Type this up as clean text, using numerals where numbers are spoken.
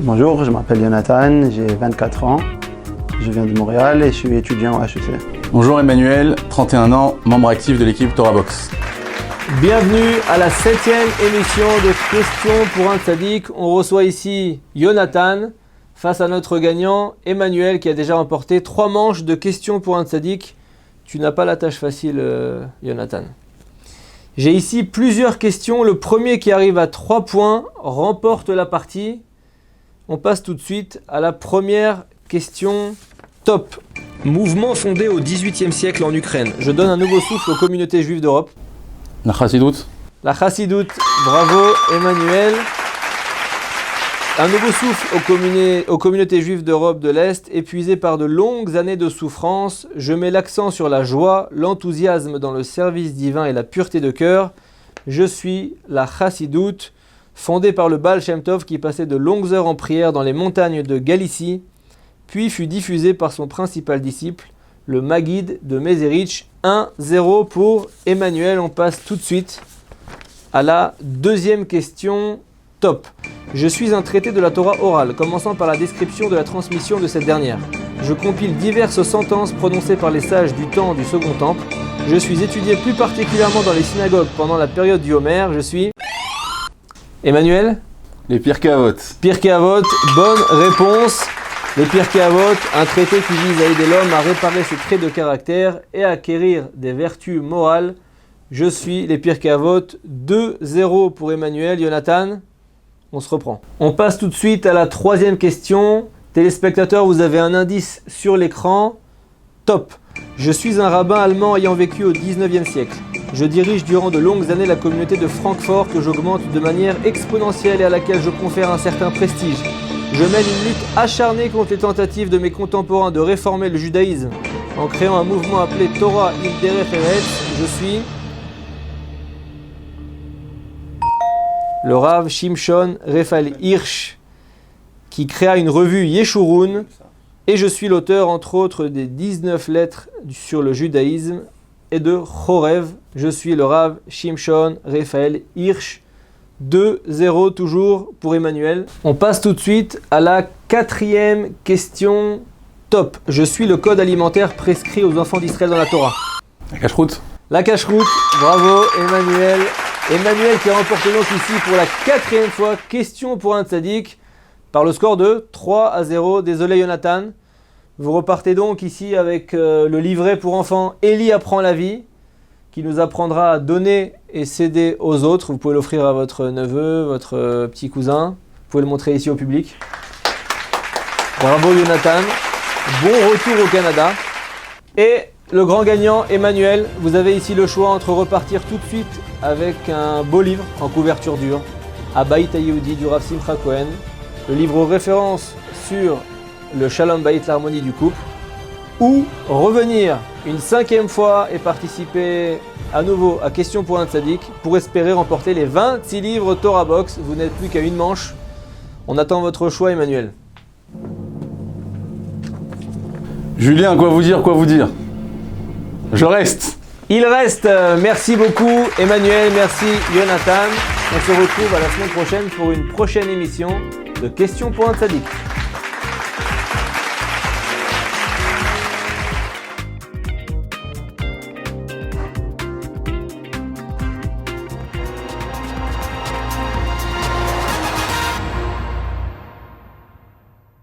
Bonjour, je m'appelle Jonathan, j'ai 24 ans, je viens de Montréal et je suis étudiant à HEC. Bonjour Emmanuel, 31 ans, membre actif de l'équipe Torah Box. Bienvenue à la 7e émission de Questions pour un Tzaddik. On reçoit ici Jonathan face à notre gagnant Emmanuel qui a déjà remporté 3 manches de Questions pour un Tzaddik. Tu n'as pas la tâche facile, Jonathan. J'ai ici plusieurs questions. Le premier qui arrive à 3 points remporte la partie. On passe tout de suite à la première question top. Mouvement fondé au XVIIIe siècle en Ukraine. Je donne un nouveau souffle aux communautés juives d'Europe. La Chassidoute. La Chassidoute, bravo Emmanuel. Un nouveau souffle aux communautés juives d'Europe de l'Est, épuisées par de longues années de souffrance. Je mets l'accent sur la joie, l'enthousiasme dans le service divin et la pureté de cœur. Je suis la Chassidoute, fondée par le Baal Shem Tov qui passait de longues heures en prière dans les montagnes de Galicie, puis fut diffusée par son principal disciple, le Maguide de Mézérich. 1-0 pour Emmanuel. On passe tout de suite à la deuxième question top. Je suis un traité de la Torah orale, commençant par la description de la transmission de cette dernière. Je compile diverses sentences prononcées par les sages du temps du Second Temple. Je suis étudié plus particulièrement dans les synagogues pendant la période du Homer. Je suis... Emmanuel ? Les Pirkei Avot. Pirkei Avot, bonne réponse. Les Pirkei Avot, un traité qui vise à aider l'homme à réparer ses traits de caractère et à acquérir des vertus morales. Je suis les Pirkei Avot. 2-0 pour Emmanuel. Jonathan, on se reprend. On passe tout de suite à la troisième question. Téléspectateurs, vous avez un indice sur l'écran. Top. Je suis un rabbin allemand ayant vécu au 19e siècle. Je dirige durant de longues années la communauté de Francfort que j'augmente de manière exponentielle et à laquelle je confère un certain prestige. Je mène une lutte acharnée contre les tentatives de mes contemporains de réformer le judaïsme en créant un mouvement appelé Torah in Derech Eretz. Je suis le Rav Shimshon Raphaël Hirsch qui créa une revue Yeshurun et je suis l'auteur entre autres des 19 lettres sur le judaïsme et de Chorev. Je suis le Rav Shimshon Raphaël Hirsch. 2-0 toujours pour Emmanuel. On passe tout de suite à la 4e question top. Je suis le code alimentaire prescrit aux enfants d'Israël dans la Torah. La Cacheroute. La Cacheroute, bravo Emmanuel. Emmanuel qui remporte donc ici pour la 4e fois Question pour un Tzaddik par le score de 3-0. Désolé Jonathan. Vous repartez donc ici avec le livret pour enfants Eli apprend la vie, qui nous apprendra à donner et céder aux autres. Vous pouvez l'offrir à votre neveu, votre petit cousin. Vous pouvez le montrer ici au public. Bravo Jonathan. Bon retour au Canada. Et le grand gagnant Emmanuel, vous avez ici le choix entre repartir tout de suite avec un beau livre en couverture dure, Habayit HaYehudi du Rav Simcha Cohen, le livre aux références sur le Shalom Bayit, l'harmonie du couple, ou revenir une 5e fois et participer à nouveau à Question pour un Tzaddik pour espérer remporter les 26 livres Torah Box. Vous n'êtes plus qu'à une manche. On attend votre choix, Emmanuel. Julien, quoi vous dire? Je reste. Il reste. Merci beaucoup, Emmanuel. Merci, Jonathan. On se retrouve à la semaine prochaine pour une prochaine émission de Question pour un Tzaddik.